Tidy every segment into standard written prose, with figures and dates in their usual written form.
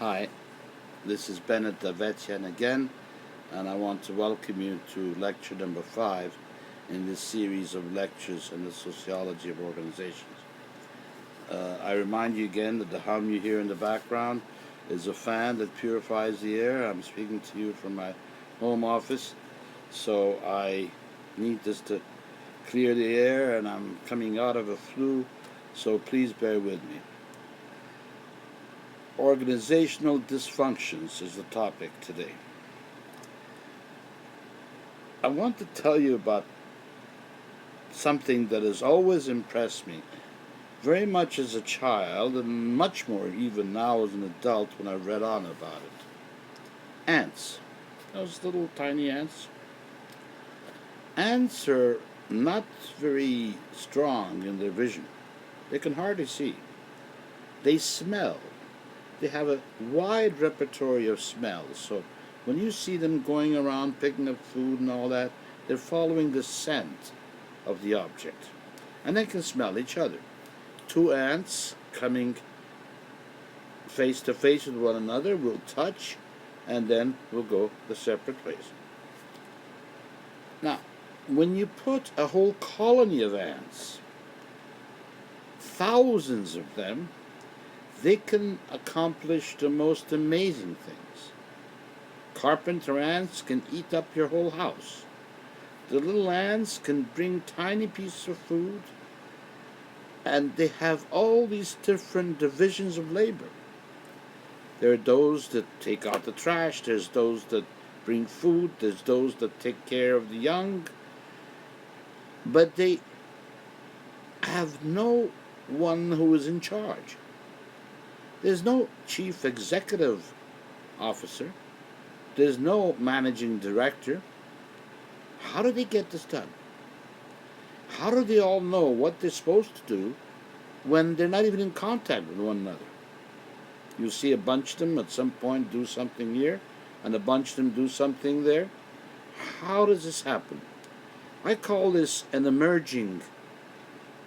Hi, this is Benet Davetian again, and I want to welcome you to lecture number 5 in this series of lectures on the sociology of organizations. I remind you again that the hum you hear in the background is a fan that purifies the air. I'm speaking to you from my home office, so I need this to clear the air, and I'm coming out of a flu, so please bear with me. Organizational dysfunctions is the topic today. I want to tell you about something that has always impressed me, very much as a child, and much more even now as an adult when I read on about it. Ants. Those little tiny ants. Ants are not very strong in their vision. They can hardly see. They smell. They have a wide repertoire of smells. So when you see them going around picking up food and all that, they're following the scent of the object. And they can smell each other. Two ants coming face to face with one another will touch and then will go the separate ways. Now, when you put a whole colony of ants, thousands of them, they can accomplish the most amazing things. Carpenter ants can eat up your whole house. The little ants can bring tiny pieces of food, and they have all these different divisions of labor. There are those that take out the trash, there's those that bring food, there's those that take care of the young, but they have no one who is in charge. There's no chief executive officer. There's no managing director. How do they get this done? How do they all know what they're supposed to do when they're not even in contact with one another? You see a bunch of them at some point do something here, and a bunch of them do something there. How does this happen? I call this an emerging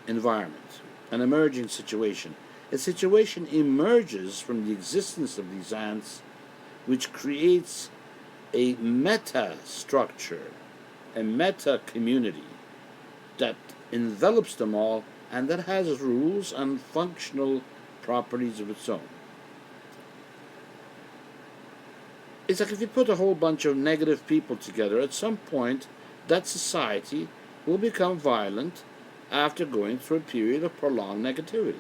environment, an emerging situation. A situation emerges from the existence of these ants, which creates a meta structure, a meta community that envelops them all and that has rules and functional properties of its own. It's like if you put a whole bunch of negative people together, at some point that society will become violent after going through a period of prolonged negativity.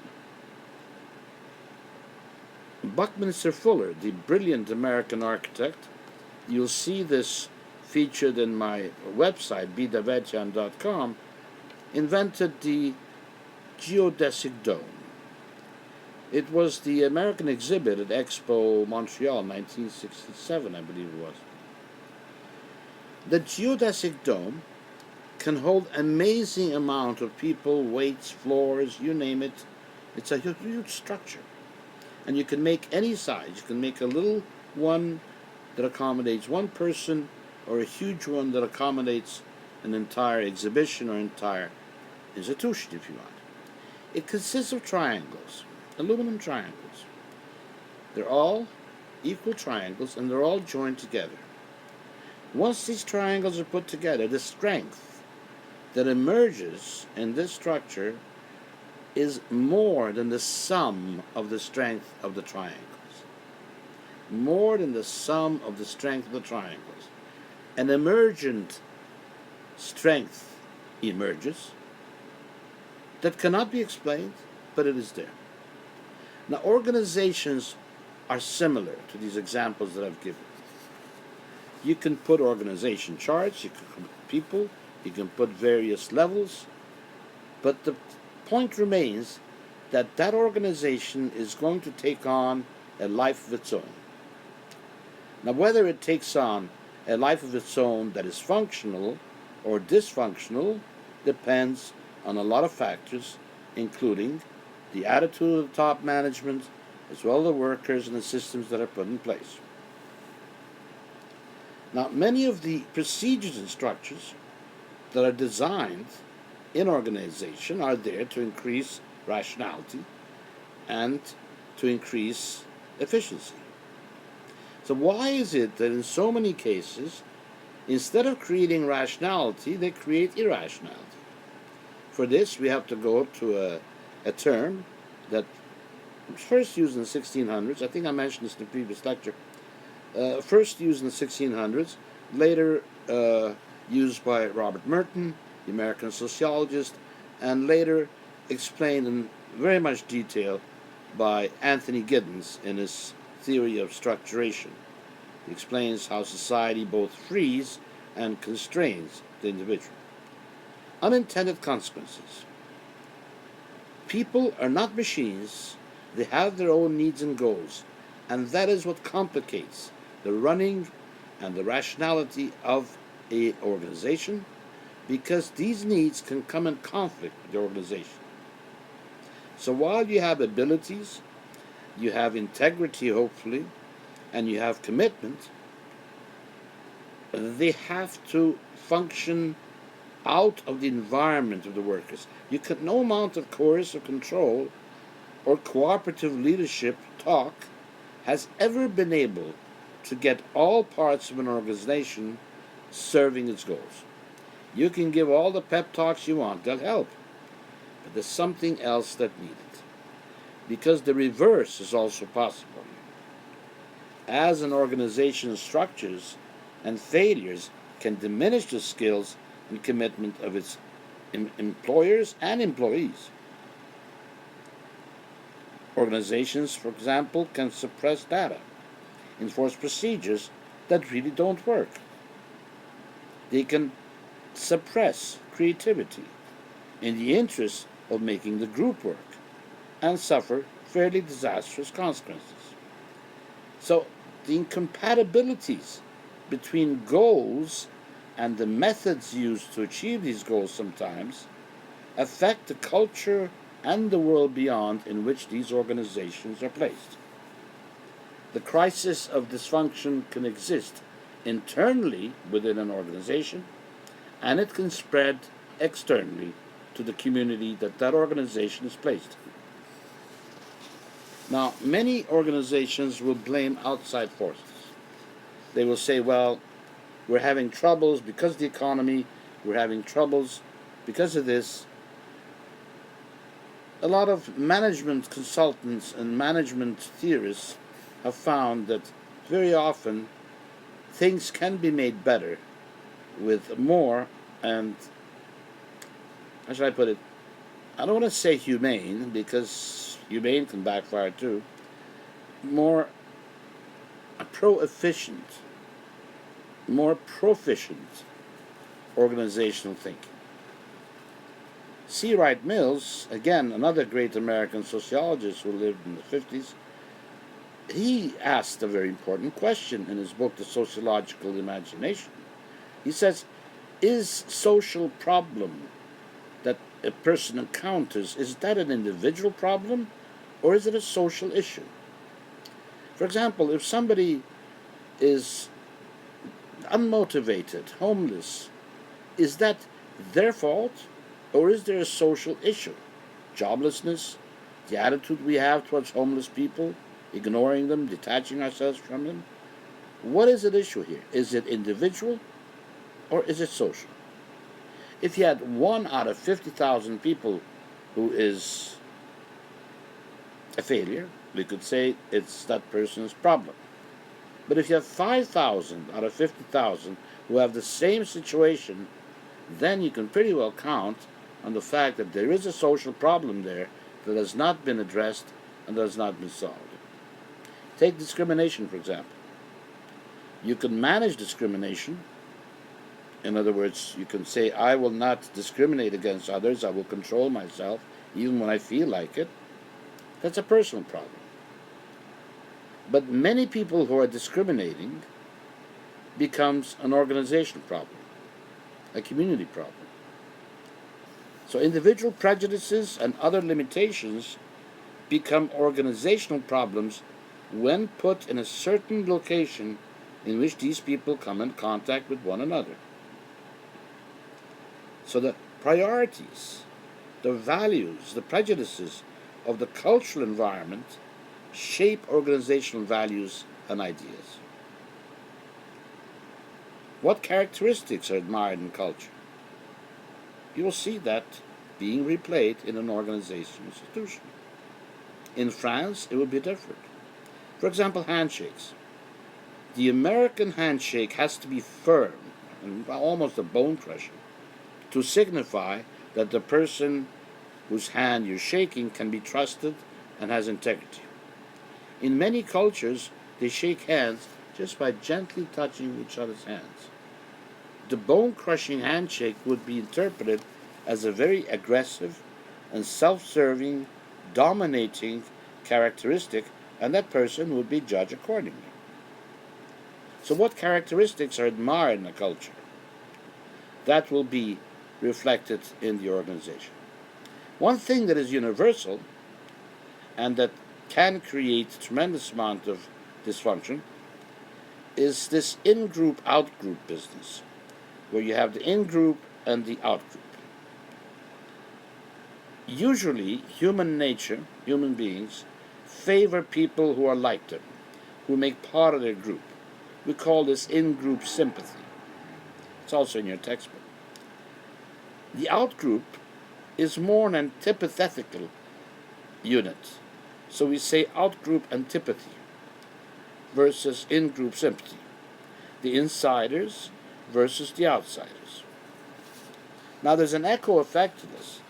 Buckminster Fuller, the brilliant American architect, you'll see this featured in my website, bdavetian.com, invented the geodesic dome. It was the American exhibit at Expo Montreal, 1967, I believe it was. The geodesic dome can hold an amazing amount of people, weights, floors, you name it. It's a huge structure. And you can make any size. You can make a little one that accommodates one person, or a huge one that accommodates an entire exhibition or entire institution, if you want. It consists of triangles, aluminum triangles. They're all equal triangles, and they're all joined together. Once these triangles are put together, the strength that emerges in this structure is more than the sum of the strength of the triangles. More than the sum of the strength of the triangles. An emergent strength emerges that cannot be explained, but it is there. Now, organizations are similar to these examples that I've given. You can put organization charts, you can put people, you can put various levels, but the point remains that that organization is going to take on a life of its own. Now, whether it takes on a life of its own that is functional or dysfunctional depends on a lot of factors, including the attitude of the top management, as well as the workers and the systems that are put in place. Now, many of the procedures and structures that are designed in organization are there to increase rationality and to increase efficiency. So why is it that in so many cases, instead of creating rationality, they create irrationality? For this, we have to go to a term that was first used in the 1600s. I think I mentioned this in the previous lecture. First used in the 1600s, later used by Robert Merton, the American sociologist, and later explained in very much detail by Anthony Giddens in his theory of structuration. He explains how society both frees and constrains the individual. Unintended consequences. People are not machines, they have their own needs and goals, and that is what complicates the running and the rationality of an organization, because these needs can come in conflict with the organization. So while you have abilities, you have integrity, hopefully, and you have commitment, they have to function out of the environment of the workers. No amount of coercive control or cooperative leadership talk has ever been able to get all parts of an organization serving its goals. You can give all the pep talks you want, they'll help. But there's something else that needed. Because the reverse is also possible. As an organization structures and failures can diminish the skills and commitment of its employers and employees. Organizations, for example, can suppress data, enforce procedures that really don't work. They can suppress creativity in the interest of making the group work and suffer fairly disastrous consequences. So the incompatibilities between goals and the methods used to achieve these goals sometimes affect the culture and the world beyond in which these organizations are placed. The crisis of dysfunction can exist internally within an organization, and it can spread externally to the community that that organization is placed in. Now, many organizations will blame outside forces. They will say, well, we're having troubles because of the economy, we're having troubles because of this. A lot of management consultants and management theorists have found that very often things can be made better with more, and how should I put it? I don't want to say humane, because humane can backfire too. More pro-efficient, more proficient organizational thinking. C. Wright Mills, again, another great American sociologist who lived in the 50s, he asked a very important question in his book, The Sociological Imagination. He says, is social problem that a person encounters, is that an individual problem or is it a social issue? For example, if somebody is unmotivated, homeless, is that their fault or is there a social issue? Joblessness, the attitude we have towards homeless people, ignoring them, detaching ourselves from them. What is at issue here? Is it individual or is it social? If you had 1 out of 50,000 people who is a failure, we could say it's that person's problem. But if you have 5,000 out of 50,000 who have the same situation, then you can pretty well count on the fact that there is a social problem there that has not been addressed and that has not been solved. Take discrimination, for example. You can manage discrimination. In other words, you can say, I will not discriminate against others, I will control myself, even when I feel like it. That's a personal problem. But many people who are discriminating becomes an organizational problem, a community problem. So individual prejudices and other limitations become organizational problems when put in a certain location in which these people come in contact with one another. So the priorities, the values, the prejudices of the cultural environment shape organizational values and ideas. What characteristics are admired in culture? You will see that being replayed in an organization institution. In France, it will be different. For example, handshakes. The American handshake has to be firm and almost a bone crusher to signify that the person whose hand you're shaking can be trusted and has integrity. In many cultures, they shake hands just by gently touching each other's hands. The bone crushing handshake would be interpreted as a very aggressive and self serving, dominating characteristic, and that person would be judged accordingly. So, what characteristics are admired in a culture? That will be reflected in the organization. One thing that is universal and that can create a tremendous amount of dysfunction is this in-group, out-group business, where you have the in-group and the out-group. Usually, human nature, human beings, favor people who are like them, who make part of their group. We call this in-group sympathy. It's also in your textbook. The out-group is more an antithetical unit. So we say out-group antipathy versus in-group sympathy. The insiders versus the outsiders. Now there's an echo effect to this.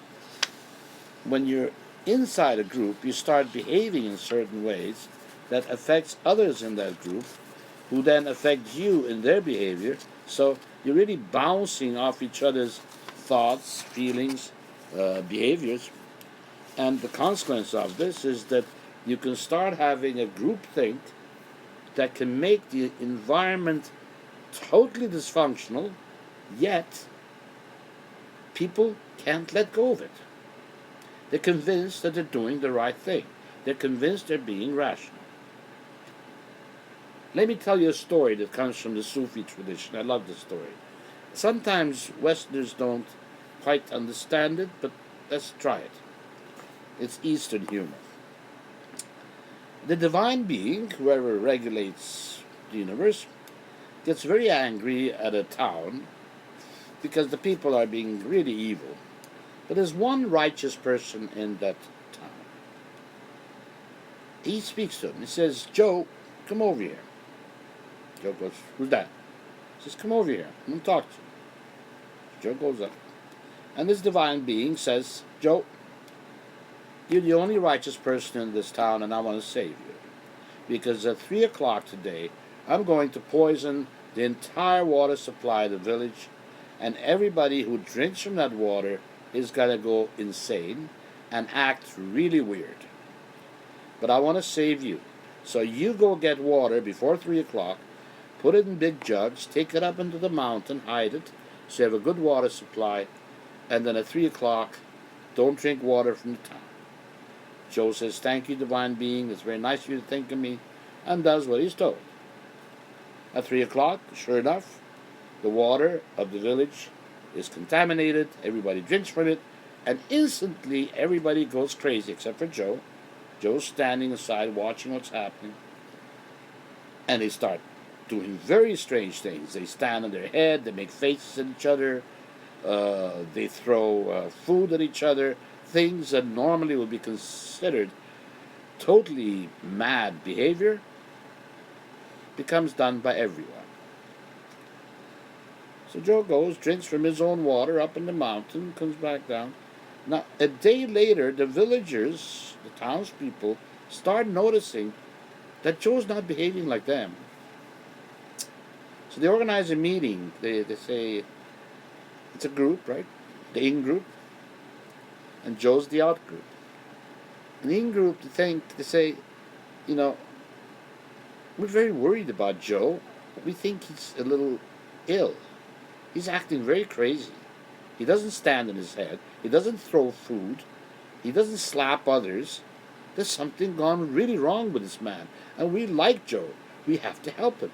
When you're inside a group, you start behaving in certain ways that affects others in that group, who then affect you in their behavior. So you're really bouncing off each other's thoughts, feelings, behaviors. And the consequence of this is that you can start having a group think that can make the environment totally dysfunctional, yet people can't let go of it. They're convinced that they're doing the right thing. They're convinced they're being rational. Let me tell you a story that comes from the Sufi tradition. I love this story. Sometimes Westerners don't quite understand it, but let's try it. It's Eastern humor. The divine being, whoever regulates the universe, gets very angry at a town because the people are being really evil. But there's one righteous person in that town. He speaks to him. He says, "Joe, come over here." Joe goes, "Who's that?" He says, "Come over here. I'm going to talk to you." Joe goes up. And this divine being says, "Joe, you're the only righteous person in this town, and I want to save you. Because at 3 o'clock today, I'm going to poison the entire water supply of the village, and everybody who drinks from that water is going to go insane and act really weird. But I want to save you. So you go get water before 3 o'clock, put it in big jugs, take it up into the mountain, hide it, so you have a good water supply, and then at 3 o'clock, don't drink water from the town." Joe says, "Thank you, divine being. It's very nice of you to think of me," and does what he's told. At 3 o'clock, sure enough, the water of the village is contaminated, everybody drinks from it, and instantly everybody goes crazy except for Joe. Joe's standing aside watching what's happening, and they start doing very strange things. They stand on their head, they make faces at each other, they throw food at each other, things that normally would be considered totally mad behavior becomes done by everyone. So Joe goes, drinks from his own water up in the mountain, comes back down. Now, a day later, the villagers, the townspeople, start noticing that Joe's not behaving like them. So they organize a meeting. They say, it's a group, right? The in-group. And Joe's the out-group. And the in-group, they say, we're very worried about Joe. We think he's a little ill. He's acting very crazy. He doesn't stand on his head. He doesn't throw food. He doesn't slap others. There's something gone really wrong with this man. And we like Joe. We have to help him.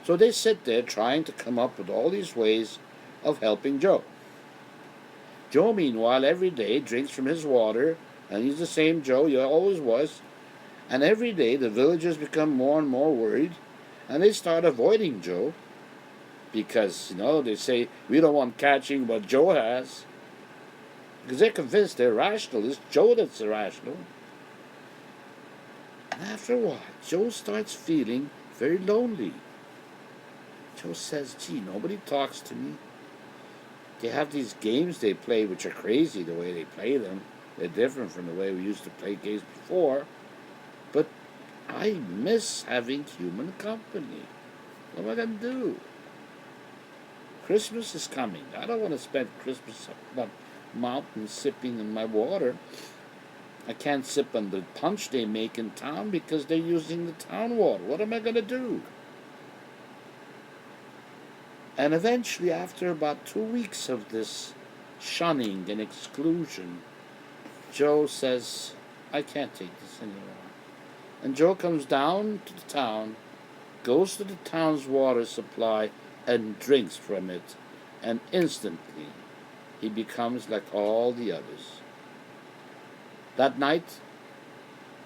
So they sit there trying to come up with all these ways of helping Joe. Joe, meanwhile, every day drinks from his water, and he's the same Joe he always was. And every day the villagers become more and more worried, and they start avoiding Joe because, they say, we don't want catching what Joe has. Because they're convinced they're rational. It's Joe that's irrational. And after a while, Joe starts feeling very lonely. Joe says, gee, nobody talks to me. They have these games they play, which are crazy the way they play them. They're different from the way we used to play games before. But I miss having human company. What am I going to do? Christmas is coming. I don't want to spend Christmas up on mountain sipping in my water. I can't sip on the punch they make in town because they're using the town water. What am I going to do? And eventually, after about 2 weeks of this shunning and exclusion, Joe says, I can't take this anymore. And Joe comes down to the town, goes to the town's water supply, and drinks from it. And instantly, he becomes like all the others. That night,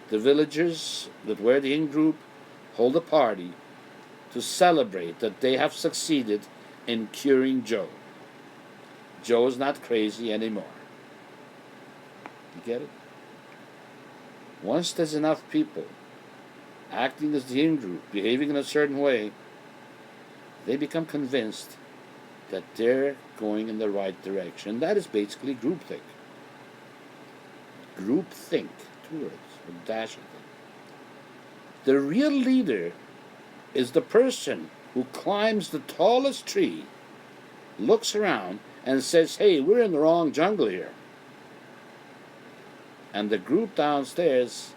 the villagers that were the in-group hold a party to celebrate that they have succeeded in curing Joe. Joe is not crazy anymore. You get it? Once there's enough people acting as the in-group, behaving in a certain way, they become convinced that they're going in the right direction. That is basically groupthink. Groupthink, 2 words, with dash at them. The real leader is the person who climbs the tallest tree, looks around, and says, hey, we're in the wrong jungle here. And the group downstairs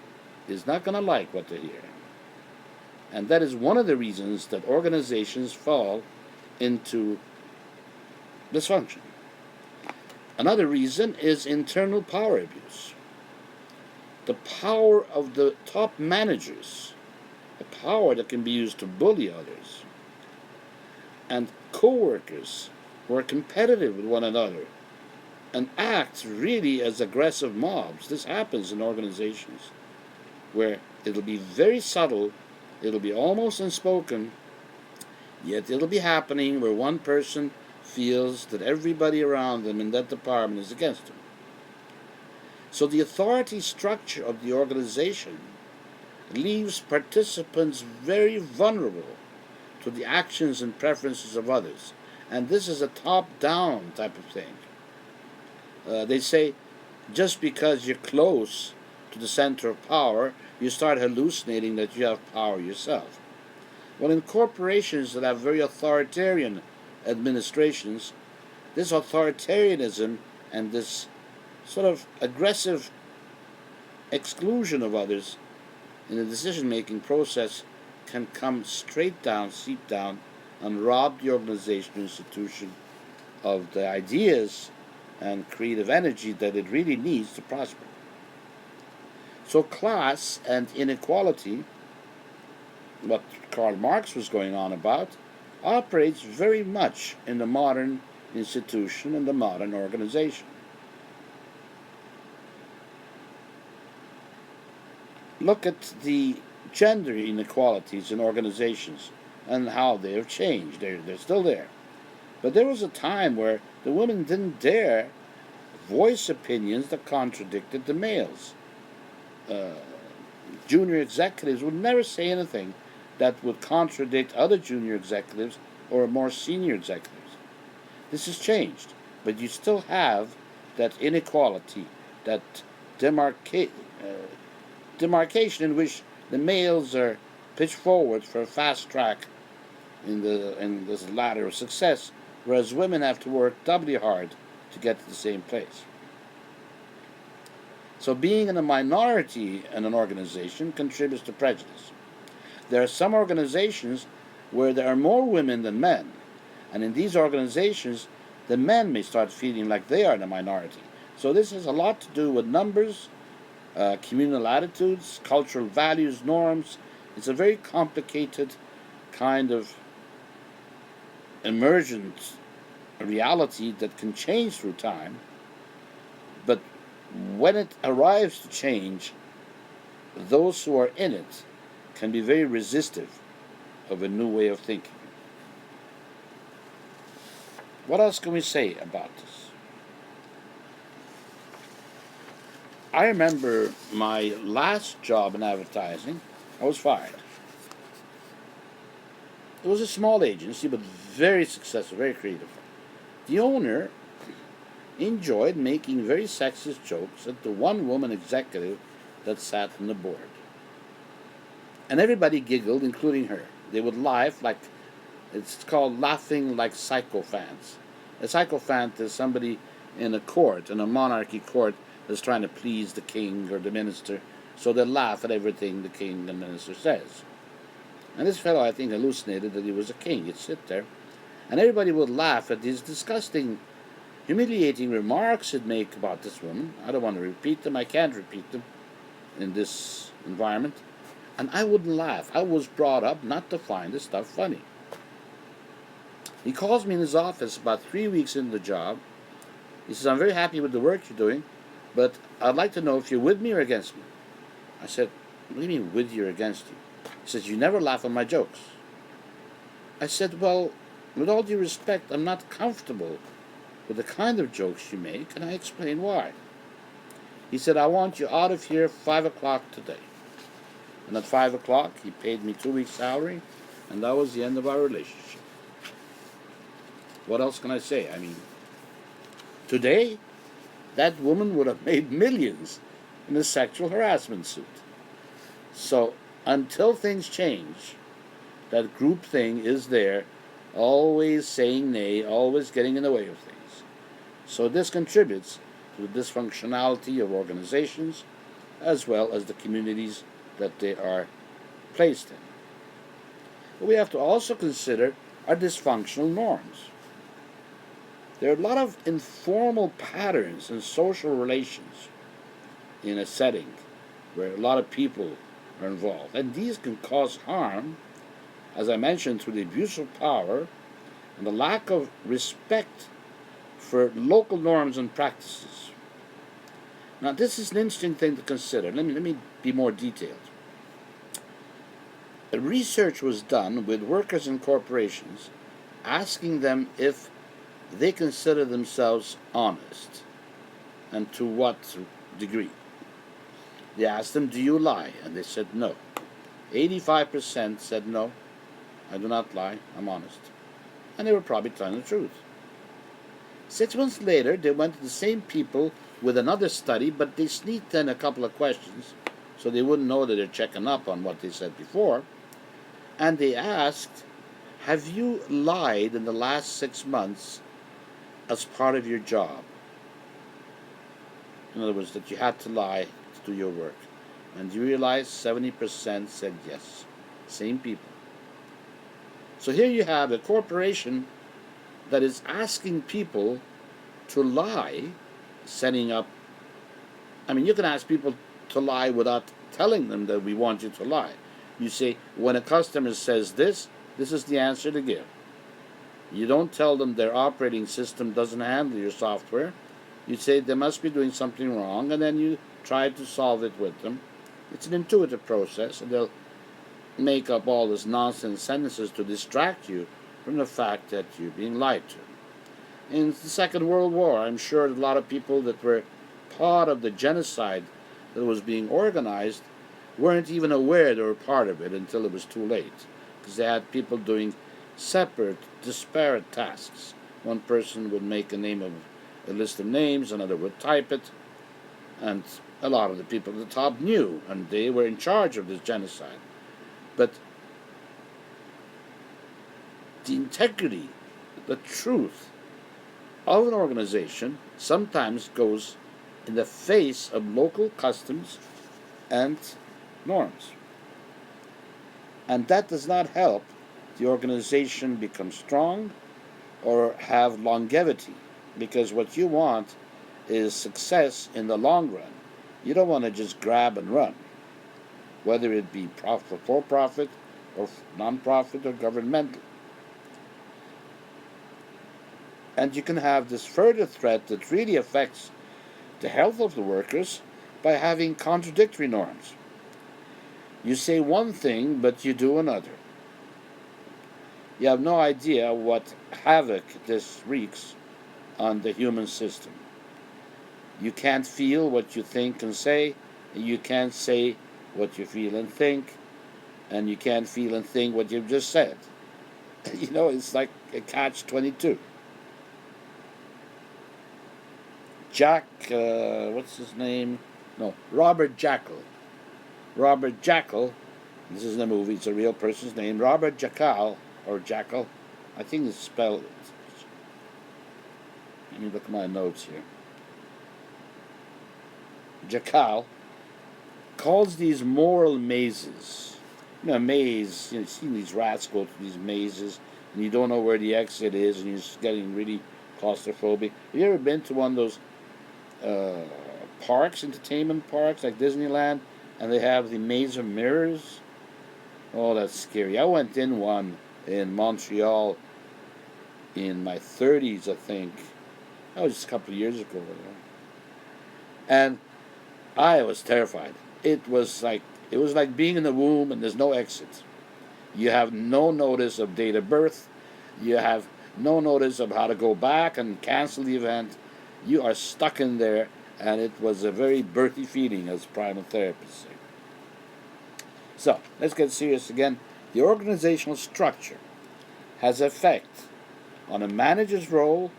is not going to like what they hear. And that is one of the reasons that organizations fall into dysfunction. Another reason is internal power abuse. The power of the top managers, a power that can be used to bully others, and co-workers who are competitive with one another and act really as aggressive mobs. This happens in organizations where it'll be very subtle, it'll be almost unspoken, yet it'll be happening where one person feels that everybody around them in that department is against him. So the authority structure of the organization leaves participants very vulnerable to the actions and preferences of others. And this is a top-down type of thing. They say just because you're close to the center of power, you start hallucinating that you have power yourself. Well, in corporations that have very authoritarian administrations, this authoritarianism and this sort of aggressive exclusion of others in the decision-making process can come straight down, seep down, and rob the organization or institution of the ideas and creative energy that it really needs to prosper. So class and inequality, what Karl Marx was going on about, operates very much in the modern institution and the modern organization. Look at the gender inequalities in organizations and how they have changed. They're still there. But there was a time where the women didn't dare voice opinions that contradicted the males. Junior executives would never say anything that would contradict other junior executives or more senior executives. This has changed, but you still have that inequality, that demarcation in which the males are pitched forward for a fast track in this ladder of success, whereas women have to work doubly hard to get to the same place. So being in a minority in an organization contributes to prejudice. There are some organizations where there are more women than men, and in these organizations, the men may start feeling like they are in a minority. So this has a lot to do with numbers, communal attitudes, cultural values, norms. It's a very complicated kind of emergent reality that can change through time, but when it arrives to change, those who are in it can be very resistive of a new way of thinking. What else can we say about this? I remember my last job in advertising, I was fired. It was a small agency, but very successful, very creative. The owner enjoyed making very sexist jokes at the one woman executive that sat on the board. And everybody giggled, including her. They would laugh like, it's called laughing like sycophants. A sycophant is somebody in a court, in a monarchy court, that's trying to please the king or the minister, so they laugh at everything the king and minister says. And this fellow, I think, hallucinated that he was a king. He'd sit there, and everybody would laugh at these disgusting, humiliating remarks he'd make about this woman. I don't want to repeat them. I can't repeat them in this environment. And I wouldn't laugh. I was brought up not to find this stuff funny. He calls me in his office about 3 weeks into the job. He says, I'm very happy with the work you're doing, but I'd like to know if you're with me or against me. I said, what do you mean with you or against you? He says, you never laugh at my jokes. I said, well, with all due respect, I'm not comfortable with the kind of jokes you make, and I explained why. He said, I want you out of here 5 o'clock today. And at 5 o'clock, he paid me 2 weeks' salary, and that was the end of our relationship. What else can I say? I mean, today, that woman would have made millions in a sexual harassment suit. So, until things change, that group thing is there, always saying nay, always getting in the way of things. So this contributes to the dysfunctionality of organizations as well as the communities that they are placed in. But we have to also consider our dysfunctional norms. There are a lot of informal patterns in social relations in a setting where a lot of people are involved. And these can cause harm, as I mentioned, through the abuse of power and the lack of respect for local norms and practices. Now, this is an interesting thing to consider. Let me be more detailed. A research was done with workers in corporations, asking them if they consider themselves honest, and to what degree. They asked them, do you lie? And they said no. 85% said no, I do not lie, I'm honest. And they were probably telling the truth. 6 months later, they went to the same people with another study, but they sneaked in a couple of questions so they wouldn't know that they're checking up on what they said before. And they asked, have you lied in the last 6 months as part of your job? In other words, that you had to lie to do your work. And you realize 70% said yes. Same people. So here you have a corporation that is asking people to lie, setting up. I mean, you can ask people to lie without telling them that we want you to lie. You say, when a customer says this is the answer to give. You don't tell them their operating system doesn't handle your software. You say they must be doing something wrong, and then you try to solve it with them. It's an intuitive process, and they'll make up all this nonsense sentences to distract you from the fact that you're being lied to. In the Second World War, I'm sure a lot of people that were part of the genocide that was being organized weren't even aware they were part of it until it was too late, because they had people doing separate, disparate tasks. One person would make a list of names, another would type it, and a lot of the people at the top knew, and they were in charge of this genocide. But the integrity, the truth of an organization sometimes goes in the face of local customs and norms. And that does not help the organization become strong or have longevity, because what you want is success in the long run. You don't want to just grab and run, whether it be for-profit or non-profit or governmental. And you can have this further threat that really affects the health of the workers by having contradictory norms. You say one thing, but you do another. You have no idea what havoc this wreaks on the human system. You can't feel what you think and say, and you can't say what you feel and think, and you can't feel and think what you've just said. It's like a catch 22. Jack, what's his name? No, Robert Jackal. Robert Jackal, this is in the movie, it's a real person's name. Robert Jackal, or Jackal, I think it's spelled. Let me look at my notes here. Jackal calls these moral mazes. Maze, you see these rats go through these mazes, and you don't know where the exit is, and you're just getting really claustrophobic. Have you ever been to one of those parks, entertainment parks, like Disneyland, and they have the maze of mirrors? Oh, that's scary. I went in one in Montreal in my 30s, I think. That was just a couple of years ago. And I was terrified. It was like being in the womb and there's no exit. You have no notice of date of birth. You have no notice of how to go back and cancel the event. You are stuck in there, and it was a very birthy feeling, as primal therapists say. So, let's get serious again. The organizational structure has effect on a manager's role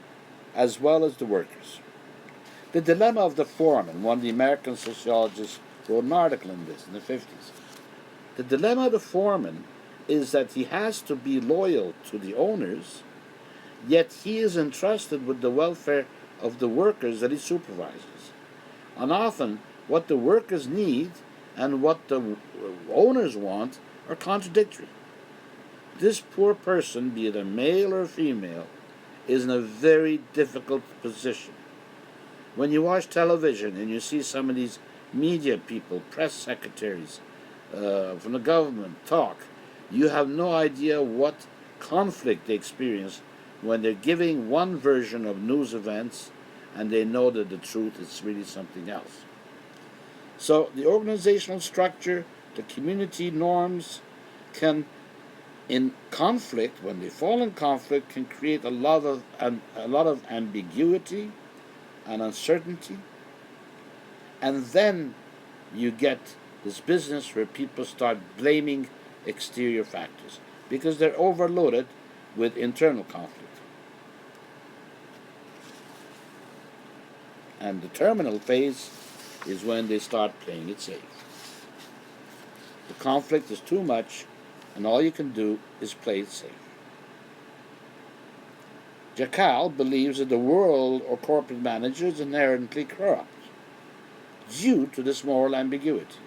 as well as the workers. The dilemma of the foreman, one of the American sociologists wrote an article on this in the 50s. The dilemma of the foreman is that he has to be loyal to the owners, yet he is entrusted with the welfare of the workers that he supervises. And often, what the workers need and what the owners want are contradictory. This poor person, be it a male or a female, is in a very difficult position. When you watch television and you see some of these media people, press secretaries from the government talk, you have no idea what conflict they experience when they're giving one version of news events and they know that the truth is really something else. So the organizational structure, the community norms can, in conflict, when they fall in conflict, can create a lot of ambiguity and uncertainty. And then you get this business where people start blaming exterior factors because they're overloaded with internal conflict. And the terminal phase is when they start playing it safe. The conflict is too much, and all you can do is play it safe. Jackal believes that the world or corporate manager is inherently corrupt due to this moral ambiguity.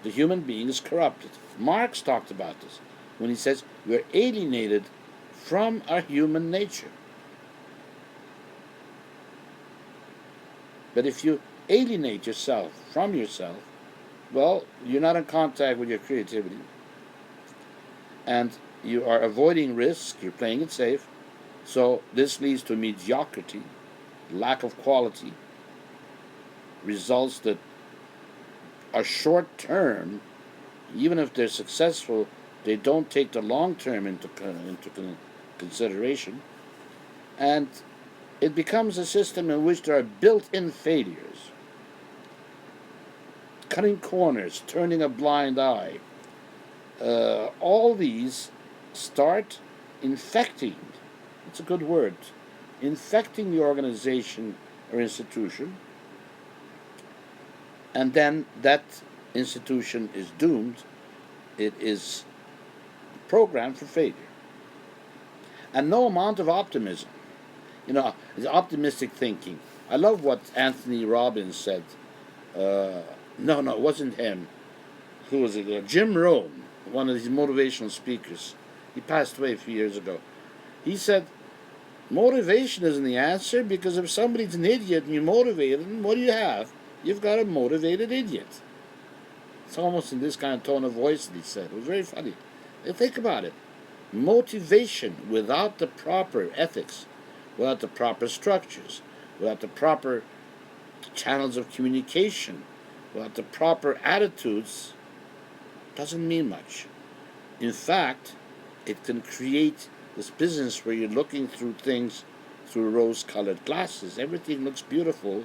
The human being is corrupted. Marx talked about this when he says we're alienated from our human nature. But if you alienate yourself from yourself, well, you're not in contact with your creativity. And you are avoiding risk, you're playing it safe. So this leads to mediocrity, lack of quality, results that are short term. Even if they're successful, they don't take the long term into consideration. And it becomes a system in which there are built-in failures, cutting corners, turning a blind eye. All these start infecting, it's a good word, infecting the organization or institution, and then that institution is doomed. It is programmed for failure. And no amount of optimism, is optimistic thinking. I love what Anthony Robbins said. No, it wasn't him. Who was it? Jim Rohn, one of these motivational speakers. He passed away a few years ago. He said, motivation isn't the answer, because if somebody's an idiot and you motivate them, what do you have? You've got a motivated idiot. It's almost in this kind of tone of voice that he said. It was very funny. Think about it. Motivation without the proper ethics, without the proper structures, without the proper channels of communication, without the proper attitudes, doesn't mean much. In fact, it can create this business where you're looking through things through rose-colored glasses. Everything looks beautiful.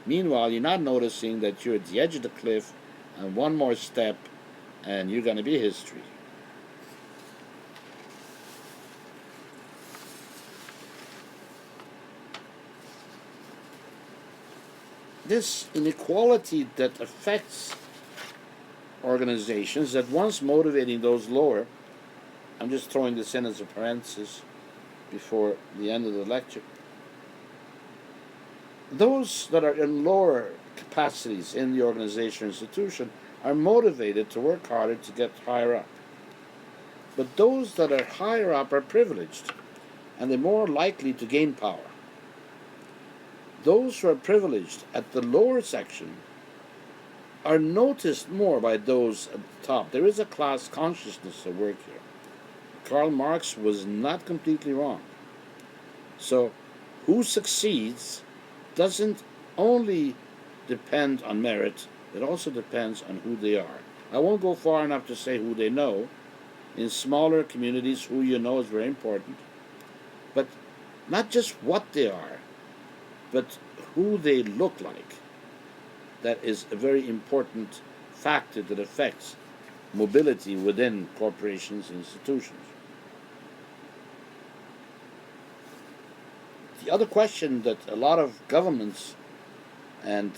Meanwhile, you're not noticing that you're at the edge of the cliff, and one more step, and you're going to be history. This inequality that affects organizations, that once motivating those lower, I'm just throwing this in as a parenthesis before the end of the lecture, those that are in lower capacities in the organization or institution are motivated to work harder to get higher up. But those that are higher up are privileged, and they're more likely to gain power. Those who are privileged at the lower section are noticed more by those at the top. There is a class consciousness at work here. Karl Marx was not completely wrong. So, who succeeds doesn't only depend on merit, it also depends on who they are. I won't go far enough to say who they know. In smaller communities, who you know is very important. But not just what they are, but who they look like. That is a very important factor that affects mobility within corporations and institutions. The other question that a lot of governments and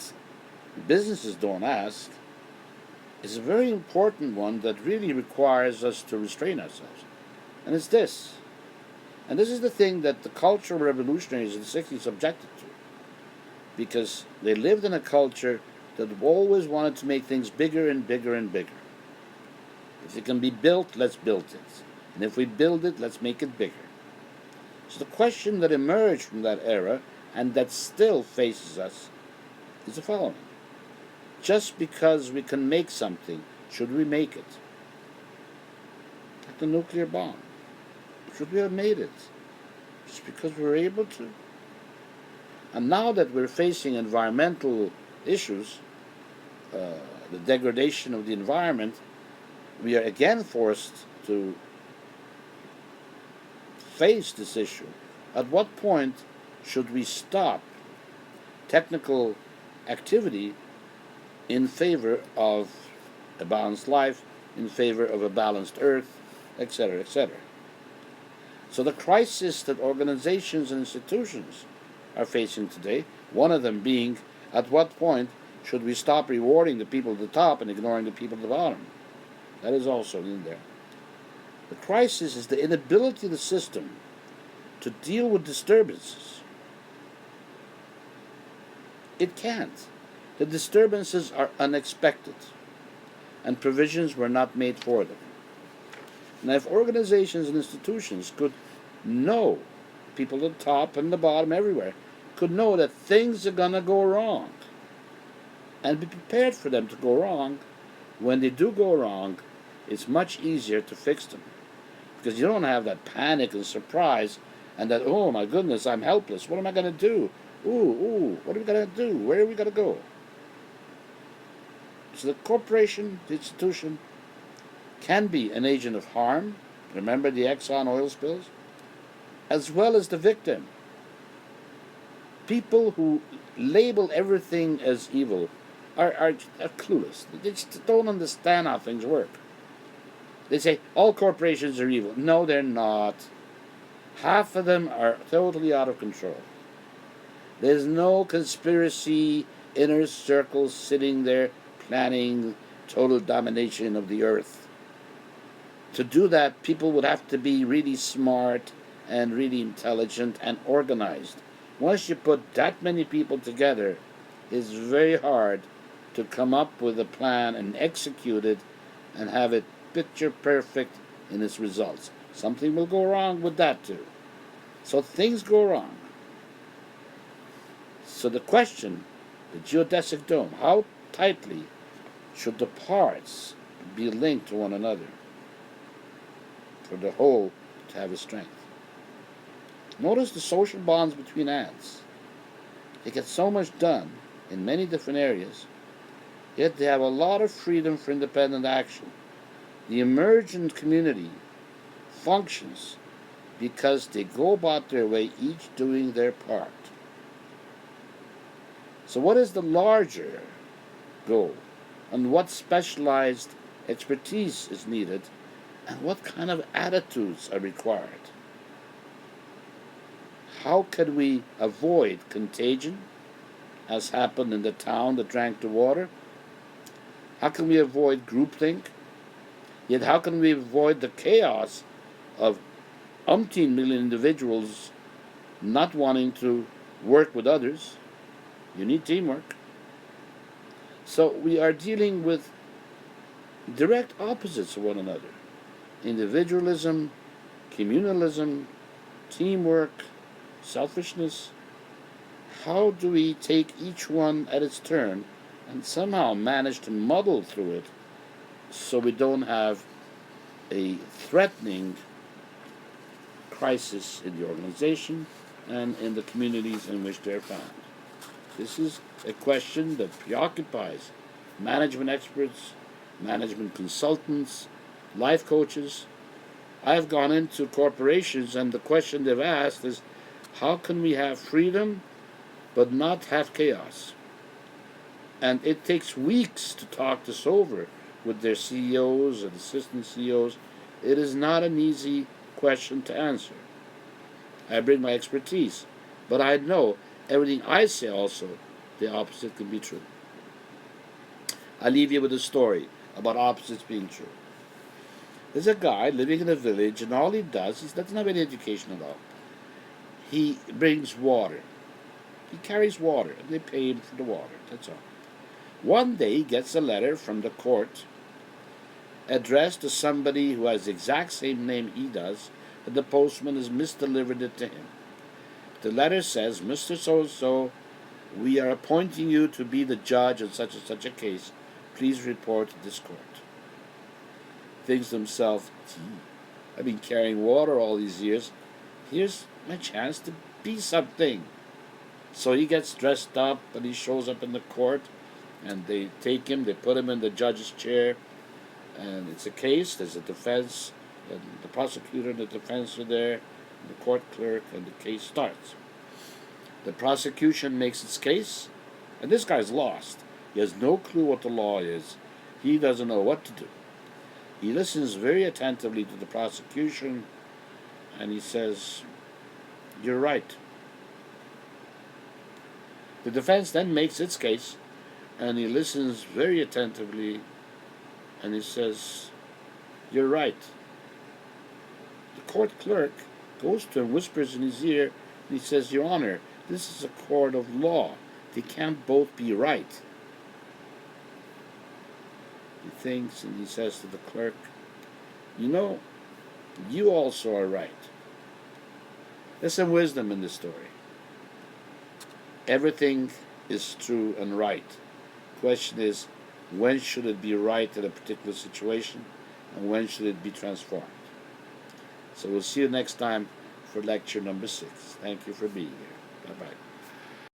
businesses don't ask is a very important one that really requires us to restrain ourselves. And it's this. And this is the thing that the cultural revolutionaries in the 60s objected to. Because they lived in a culture that always wanted to make things bigger and bigger and bigger. If it can be built, let's build it. And if we build it, let's make it bigger. So the question that emerged from that era, and that still faces us, is the following. Just because we can make something, should we make it? Like the nuclear bomb. Should we have made it? Just because we were able to? And now that we're facing environmental issues, the degradation of the environment, we are again forced to face this issue. At what point should we stop technical activity in favor of a balanced life, in favor of a balanced earth, etc., etc.? So the crisis that organizations and institutions are facing today, one of them being, at what point should we stop rewarding the people at the top and ignoring the people at the bottom? That is also in there. The crisis is the inability of the system to deal with disturbances. It can't. The disturbances are unexpected, and provisions were not made for them. Now, if organizations and institutions could know, people at the top and the bottom everywhere, could know that things are going to go wrong, and be prepared for them to go wrong, when they do go wrong, it's much easier to fix them. Because you don't have that panic and surprise, and that, oh my goodness, I'm helpless. What am I going to do? What are we going to do? Where are we going to go? So the corporation, the institution, can be an agent of harm. Remember the Exxon oil spills? As well as the victim. People who label everything as evil are clueless. They just don't understand how things work. They say, all corporations are evil. No, they're not. Half of them are totally out of control. There's no conspiracy inner circle sitting there planning total domination of the earth. To do that, people would have to be really smart and really intelligent and organized. Once you put that many people together, it's very hard to come up with a plan and execute it and have it picture perfect in its results. Something will go wrong with that too. So things go wrong. So the question, the geodesic dome, how tightly should the parts be linked to one another for the whole to have its strength? Notice the social bonds between ants. They get so much done in many different areas, yet they have a lot of freedom for independent action. The emergent community functions because they go about their way, each doing their part. So, what is the larger goal? And what specialized expertise is needed? And what kind of attitudes are required? How can we avoid contagion, as happened in the town that drank the water? How can we avoid groupthink? Yet how can we avoid the chaos of umpteen million individuals not wanting to work with others? You need teamwork. So we are dealing with direct opposites of one another. Individualism, communalism, teamwork, selfishness. How do we take each one at its turn and somehow manage to muddle through it so we don't have a threatening crisis in the organization and in the communities in which they're found? This is a question that preoccupies management experts, management consultants, life coaches. I have gone into corporations and the question they've asked is, how can we have freedom but not have chaos? And it takes weeks to talk this over with their CEOs and assistant CEOs. It is not an easy question to answer. I bring my expertise, but I know everything I say also, the opposite can be true. I leave you with a story about opposites being true. There's a guy living in a village, and all he does, he doesn't have any education at all. He brings water. He carries water, and they pay him for the water. That's all. One day he gets a letter from the court addressed to somebody who has the exact same name he does, and the postman has misdelivered it to him. The letter says, "Mr. So-and-so, we are appointing you to be the judge in such and such a case. Please report to this court." Thinks to himself, gee, I've been carrying water all these years. Here's my chance to be something. So he gets dressed up and he shows up in the court, and they take him, they put him in the judge's chair, and it's a case, there's a defense, and the prosecutor and the defense are there, the court clerk, and the case starts. The prosecution makes its case, and this guy's lost. He has no clue what the law is. He doesn't know what to do. He listens very attentively to the prosecution, and he says, "You're right." The defense then makes its case, and he listens very attentively, and he says, "You're right." The court clerk goes to him, whispers in his ear, and he says, "Your Honor, this is a court of law. They can't both be right." He thinks, and he says to the clerk, "You know, you also are right." There's some wisdom in this story. Everything is true and right. The question is, when should it be right in a particular situation, and when should it be transformed? So we'll see you next time for lecture number 6. Thank you for being here. Bye-bye.